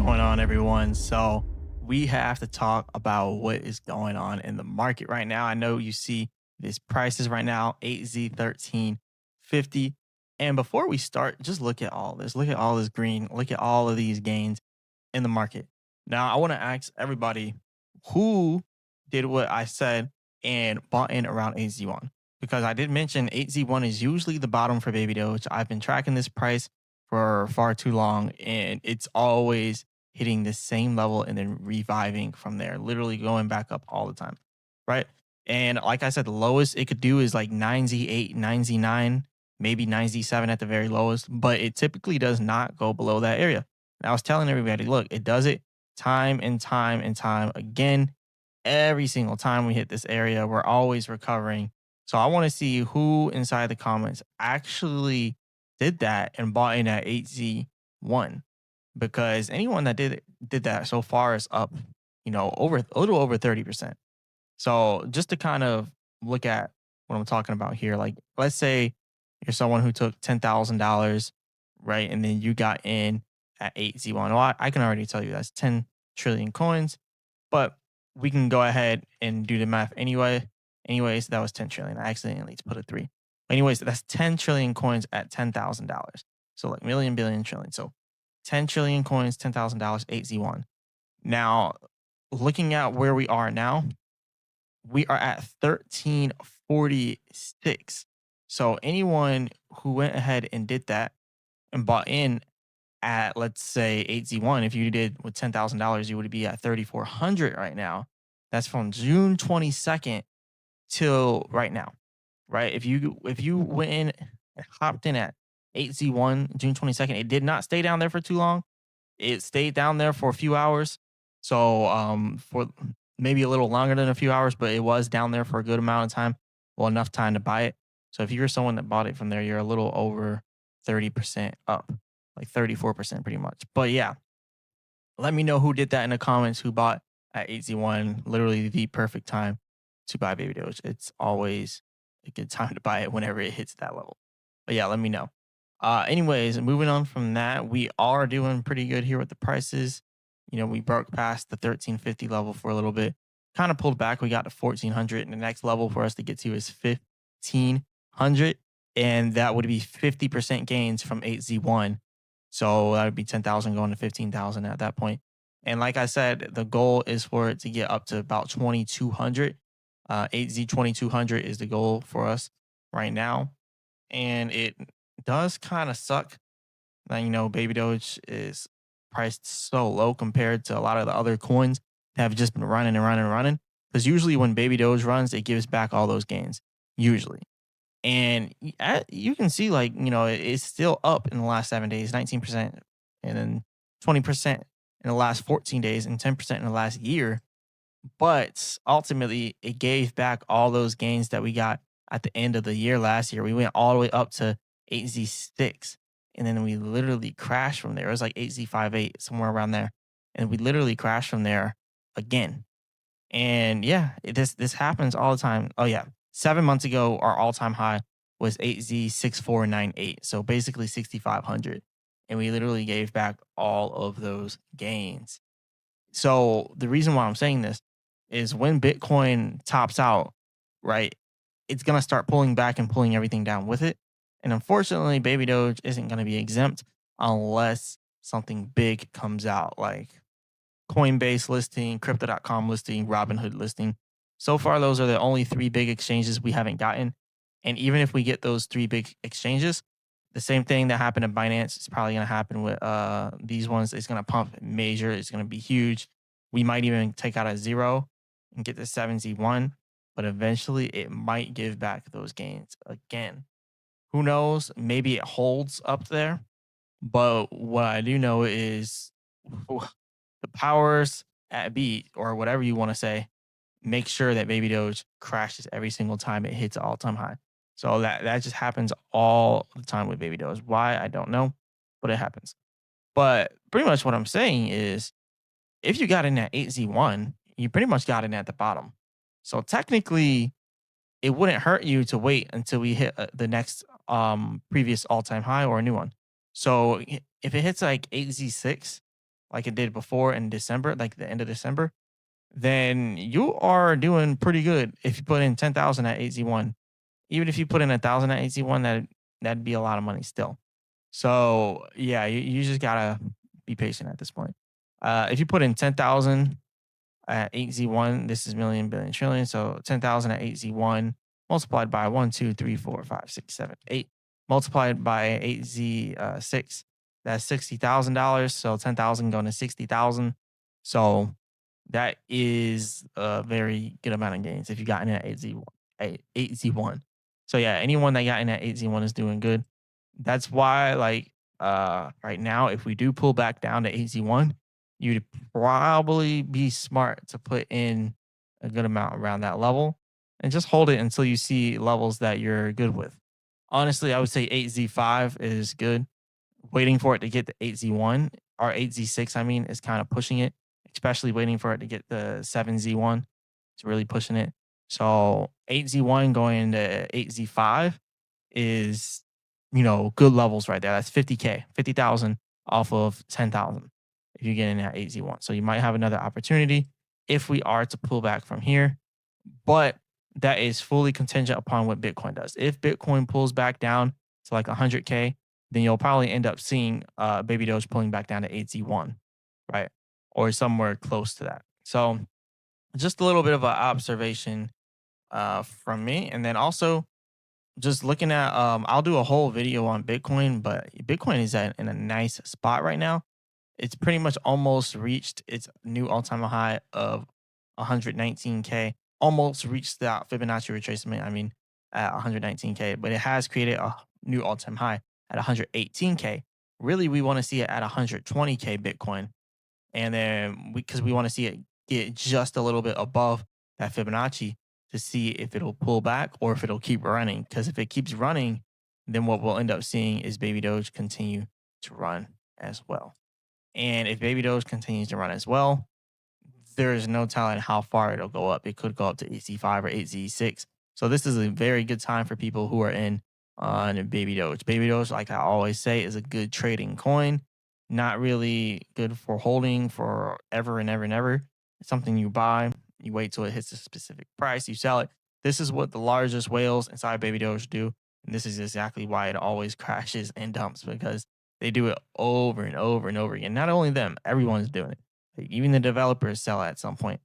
going on, everyone? So, we have to talk about what is going on in the market right now. I know you see these prices right now, 8Z1350. And before we start, just look at all this. Look at all this green. Look at all of these gains in the market. Now, I want to ask everybody who did what I said and bought in around 8Z1, because I did mention 8Z1 is usually the bottom for Baby Doge. I've been tracking this price for far too long, and it's always hitting the same level and then reviving from there, literally going back up all the time, right? And like I said, the lowest it could do is like 9Z8, 9Z9, maybe 9Z7 at the very lowest, but it typically does not go below that area. And I was telling everybody, look, it does it time and time and time again. Every single time we hit this area, we're always recovering. So I want to see who inside the comments actually did that and bought in at 8Z1, because anyone that did that so far is up, over a little over 30%. So just to kind of look at what I'm talking about here, like let's say you're someone who took $10,000, right? And then you got in at 8Z1. Well, I can already tell you that's 10 trillion coins, but we can go ahead and do the math anyway. Anyways, that was 10 trillion. I accidentally put a three. Anyways, that's 10 trillion coins at $10,000. So like million, billion, trillion. So 10 trillion coins, $10,000, 8Z1. Now, looking at where we are now, we are at 1346. So anyone who went ahead and did that and bought in at, let's say, 8Z1, if you did with $10,000, you would be at 3,400 right now. That's from June 22nd till right now, right? If you went in and hopped in at 8Z1 June 22nd, it did not stay down there for too long. It stayed down there for a few hours. So for maybe a little longer than a few hours, but it was down there for a good amount of time. Well, enough time to buy it. So if you're someone that bought it from there, you're a little over 30% up, like 34% pretty much. But yeah, let me know who did that in the comments, who bought at 8Z1, literally the perfect time to buy Baby Doge. It's always a good time to buy it whenever it hits that level. But yeah, let me know. Anyways, moving on from that, we are doing pretty good here with the prices. We broke past the 1350 level for a little bit, kind of pulled back. We got to 1400, and the next level for us to get to is 1500, and that would be 50% gains from 8Z1. So that would be 10,000 going to 15,000 at that point. And like I said, the goal is for it to get up to about 2,200. 8Z 2,200 is the goal for us right now. And it does kind of suck that, Baby Doge is priced so low compared to a lot of the other coins that have just been running and running and running. Because usually when Baby Doge runs, it gives back all those gains, usually. And you can see, like, it's still up in the last 7 days, 19%, and then 20% in the last 14 days, and 10% in the last year. But ultimately, it gave back all those gains that we got at the end of the year last year. We went all the way up to 8Z6, and then we literally crashed from there. It was like 8Z58, somewhere around there. And we literally crashed from there again. And yeah, this happens all the time. Oh yeah, 7 months ago, our all time high was 8Z6498, so basically 6,500, and we literally gave back all of those gains. So the reason why I'm saying this is when Bitcoin tops out, right, it's gonna start pulling back and pulling everything down with it. And unfortunately, Baby Doge isn't gonna be exempt unless something big comes out, like Coinbase listing, crypto.com listing, Robinhood listing. So far, those are the only three big exchanges we haven't gotten. And even if we get those three big exchanges, the same thing that happened to Binance is probably going to happen with these ones. It's going to pump major. It's going to be huge. We might even take out a zero and get the 7Z1, but eventually it might give back those gains again. Who knows? Maybe it holds up there. But what I do know is the powers at be, or whatever you want to say, make sure that Baby Doge crashes every single time it hits an all-time high. So that just happens all the time with Baby Doge. Why? I don't know, but it happens. But pretty much what I'm saying is, if you got in at 8Z1, you pretty much got in at the bottom. So technically, it wouldn't hurt you to wait until we hit the next previous all-time high or a new one. So if it hits like 8Z6, like it did before in December, like the end of December, then you are doing pretty good if you put in 10,000 at AZ1. Even if you put in 1,000 at AZ1, that'd be a lot of money still. So yeah, you just gotta be patient at this point. If you put in 10,000 at 8Z1, this is million, billion, trillion. So 10,000 at 8Z1 multiplied by 1, 2, 3, 4, 5, 6, 7, 8, multiplied by 8Z6, that's $60,000. So 10,000 going to 60,000. So that is a very good amount of gains if you got in at 8Z1. 8Z1. So yeah, anyone that got in at 8Z1 is doing good. That's why, like, right now, if we do pull back down to 8Z1, you'd probably be smart to put in a good amount around that level and just hold it until you see levels that you're good with. Honestly, I would say 8Z5 is good. Waiting for it to get to 8Z1 or 8Z6, I mean, is kind of pushing it, especially waiting for it to get the 7Z1. It's really pushing it. So 8Z1 going to 8Z5 is, good levels right there. That's 50K, 50,000 off of 10,000 if you get in at 8Z1. So you might have another opportunity if we are to pull back from here, but that is fully contingent upon what Bitcoin does. If Bitcoin pulls back down to like 100K, then you'll probably end up seeing Baby Doge pulling back down to 8Z1, right? Or somewhere close to that. So just a little bit of an observation from me. And then also just looking at, I'll do a whole video on Bitcoin, but Bitcoin is in a nice spot right now. It's pretty much almost reached its new all-time high of 119K, almost reached that Fibonacci retracement, I mean, at 119K, but it has created a new all-time high at 118K. Really, we want to see it at 120K Bitcoin. And then because we want to see it get just a little bit above that Fibonacci to see if it'll pull back or if it'll keep running. Because if it keeps running, then what we'll end up seeing is Baby Doge continue to run as well. And if Baby Doge continues to run as well, there is no telling how far it'll go up. It could go up to 8Z5 or 8Z6. So this is a very good time for people who are in on Baby Doge. Baby Doge, like I always say, is a good trading coin. Not really good for holding for ever and ever and ever. It's something you buy, you wait till it hits a specific price, you sell it. This is what the largest whales inside Baby Doge do. And this is exactly why it always crashes and dumps because they do it over and over and over again. Not only them, everyone's doing it. Like, even the developers sell at some point.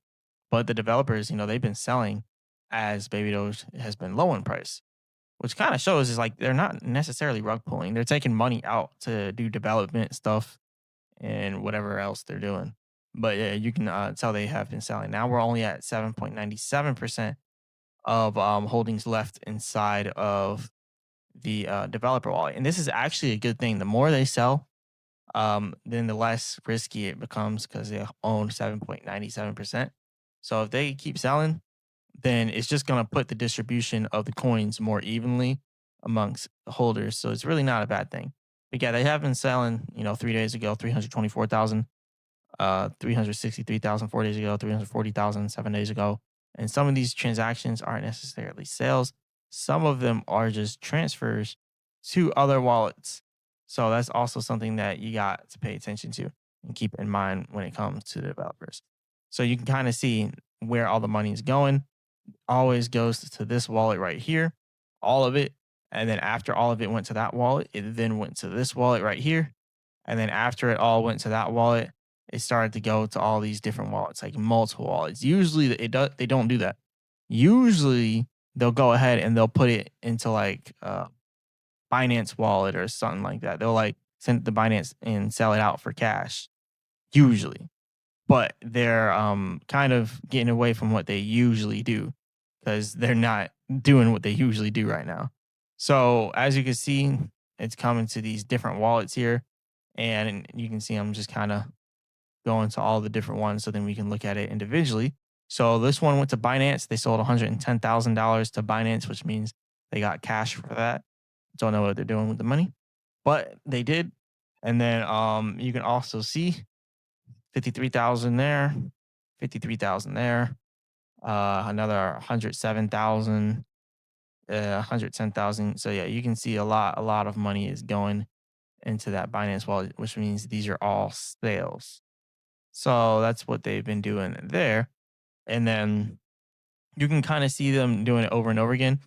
But the developers, they've been selling as Baby Doge has been low in price, which kind of shows is like they're not necessarily rug pulling. They're taking money out to do development stuff and whatever else they're doing. But yeah, you can tell they have been selling. Now we're only at 7.97% of holdings left inside of the developer wallet. And this is actually a good thing. The more they sell, then the less risky it becomes because they own 7.97%. So if they keep selling, then it's just going to put the distribution of the coins more evenly amongst the holders. So it's really not a bad thing. But yeah, they have been selling, 3 days ago, 324,000, 363,000 4 days ago, 340,000 7 days ago. And some of these transactions aren't necessarily sales. Some of them are just transfers to other wallets. So that's also something that you got to pay attention to and keep in mind when it comes to the developers. So you can kind of see where all the money is going. Always goes to this wallet right here, all of it. And then after all of it went to that wallet, it then went to this wallet right here. And then after it all went to that wallet, it started to go to all these different wallets, like multiple wallets. Usually they don't do that. Usually they'll go ahead and they'll put it into like Binance wallet or something like that. They'll like send it to Binance and sell it out for cash. Usually. But they're kind of getting away from what they usually do because they're not doing what they usually do right now. So as you can see, it's coming to these different wallets here. And you can see I'm just kind of going to all the different ones so then we can look at it individually. So this one went to Binance. They sold $110,000 to Binance, which means they got cash for that. Don't know what they're doing with the money, but they did. And then you can also see 53,000 there, 53,000 there, another 107,000, 110,000. So yeah, you can see a lot of money is going into that Binance wallet, which means these are all sales. So that's what they've been doing there. And then you can kind of see them doing it over and over again.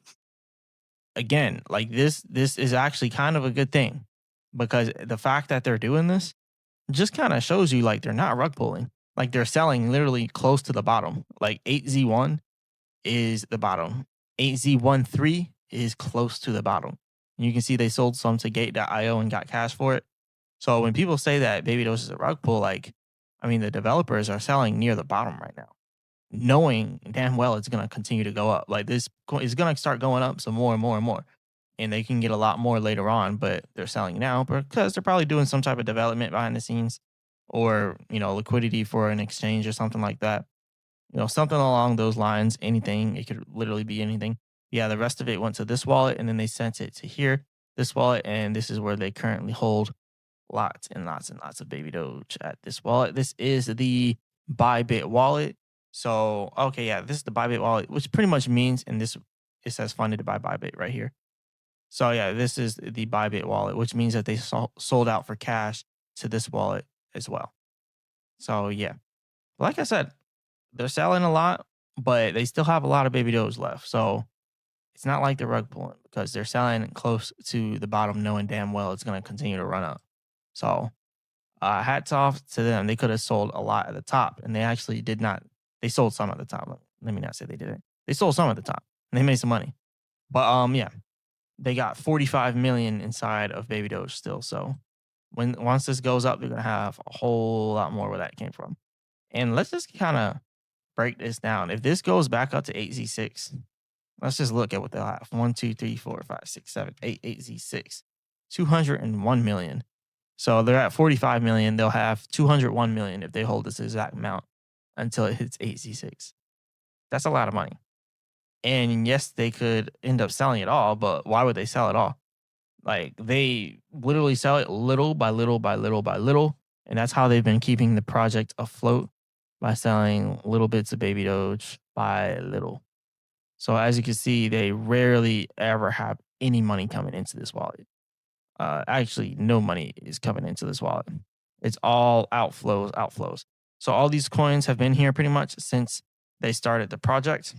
Again, like this is actually kind of a good thing because the fact that they're doing this just kind of shows you like they're not rug pulling. Like they're selling literally close to the bottom. Like 8Z1 is the bottom. 8Z13 is close to the bottom. You can see they sold some to Gate.io and got cash for it. So when people say that Baby Doge is a rug pull, like, I mean, the developers are selling near the bottom right now, knowing damn well it's going to continue to go up. Like this is going to start going up some more and more and more. And they can get a lot more later on, but they're selling now because they're probably doing some type of development behind the scenes or, liquidity for an exchange or something like that. Something along those lines, anything. It could literally be anything. Yeah, the rest of it went to this wallet and then they sent it to here, this wallet, and this is where they currently hold lots and lots and lots of Baby Doge at this wallet. This is the Bybit wallet. So, okay, yeah, this is the Bybit wallet, which pretty much means, and this it says funded by Bybit right here. So, yeah, this is the Bybit wallet, which means that they sold out for cash to this wallet as well. So, yeah, like I said, they're selling a lot, but they still have a lot of Baby Doge left. So, it's not like they're rug pulling because they're selling close to the bottom, knowing damn well it's going to continue to run up. So, hats off to them. They could have sold a lot at the top, and they actually did not. They sold some at the top. Let me not say they didn't. They sold some at the top, and they made some money. But yeah, they got 45 million inside of Baby Doge still. So once this goes up, they're gonna have a whole lot more where that came from. And let's just kind of break this down. If this goes back up to 8Z6, let's just look at what they'll have. 1, 2, 3, 4, 5, 6, 7, 8, 8Z6. 201 million. So they're at 45 million. They'll have 201 million if they hold this exact amount until it hits 8Z6. That's a lot of money. And yes, they could end up selling it all, but why would they sell it all? Like they literally sell it little by little by little by little. And that's how they've been keeping the project afloat by selling little bits of Baby Doge by little. So as you can see, they rarely ever have any money coming into this wallet. Actually, no money is coming into this wallet. It's all outflows, outflows. So all these coins have been here pretty much since they started the project.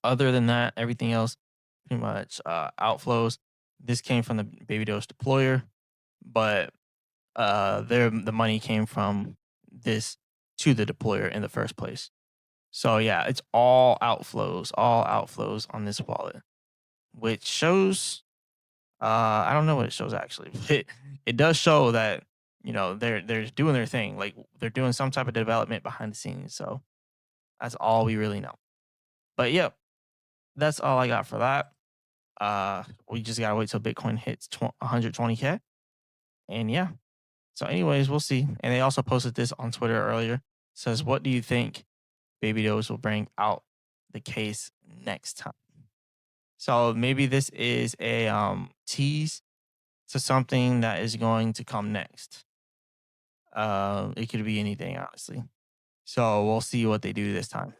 Other than that, everything else pretty much outflows. This came from the Baby Doge deployer, but the money came from this to the deployer in the first place. So yeah, it's all outflows on this wallet, which shows I don't know what it shows actually. It does show that they're doing their thing, like they're doing some type of development behind the scenes. So that's all we really know. But yeah, that's all I got for that. We just gotta wait till Bitcoin hits 120K, and yeah. So, anyways, we'll see. And they also posted this on Twitter earlier. Says, "What do you think Baby Doge will bring out the case next time?" So maybe this is a tease to something that is going to come next. It could be anything, honestly. So we'll see what they do this time.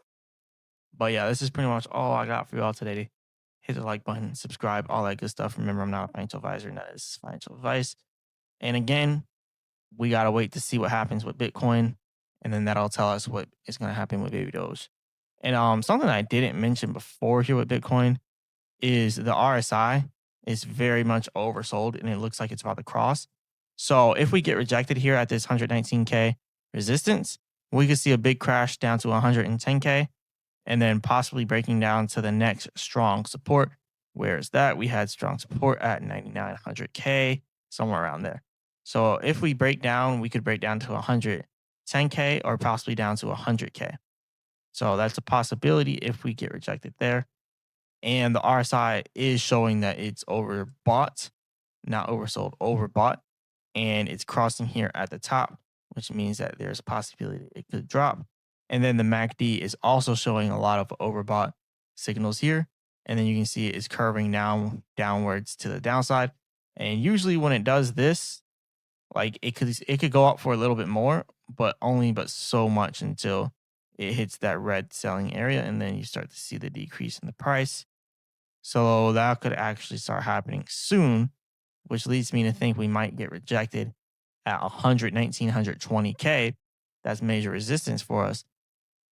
But yeah, this is pretty much all I got for y'all today. Hit the like button, subscribe, all that good stuff. Remember, I'm not a financial advisor, and that is financial advice. And again, we gotta wait to see what happens with Bitcoin, and then that'll tell us what is gonna happen with Baby Doge. And something I didn't mention before here with Bitcoin is the RSI is very much oversold, and it looks like it's about to cross. So if we get rejected here at this 119K resistance, we could see a big crash down to 110K and then possibly breaking down to the next strong support. Where is that? We had strong support at 9,900K, somewhere around there. So if we break down, we could break down to 110K or possibly down to 100K. So that's a possibility if we get rejected there. And the RSI is showing that it's overbought, not oversold, overbought. And it's crossing here at the top, which means that there's a possibility it could drop. And then the MACD is also showing a lot of overbought signals here. And then you can see it's curving downwards to the downside. And usually when it does this, like it could go up for a little bit more, but so much until it hits that red selling area. And then you start to see the decrease in the price. So that could actually start happening soon, which leads me to think we might get rejected at 119, 120K. that's major resistance for us.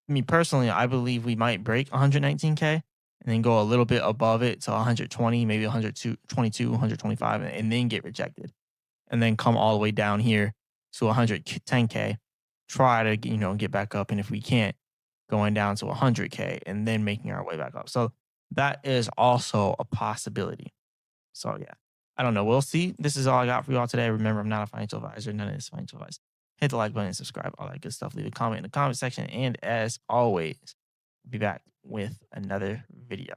Me personally, I believe we might break 119K and then go a little bit above it to 120, maybe 122, 125, and then get rejected. And then come all the way down here to 110K, try to, get back up. And if we can't, going down to 100K and then making our way back up. So that is also a possibility. So yeah, I don't know. We'll see. This is all I got for you all today. Remember, I'm not a financial advisor. None of this financial advice. Hit the like button and subscribe. All that good stuff. Leave a comment in the comment section. And as always, be back with another video.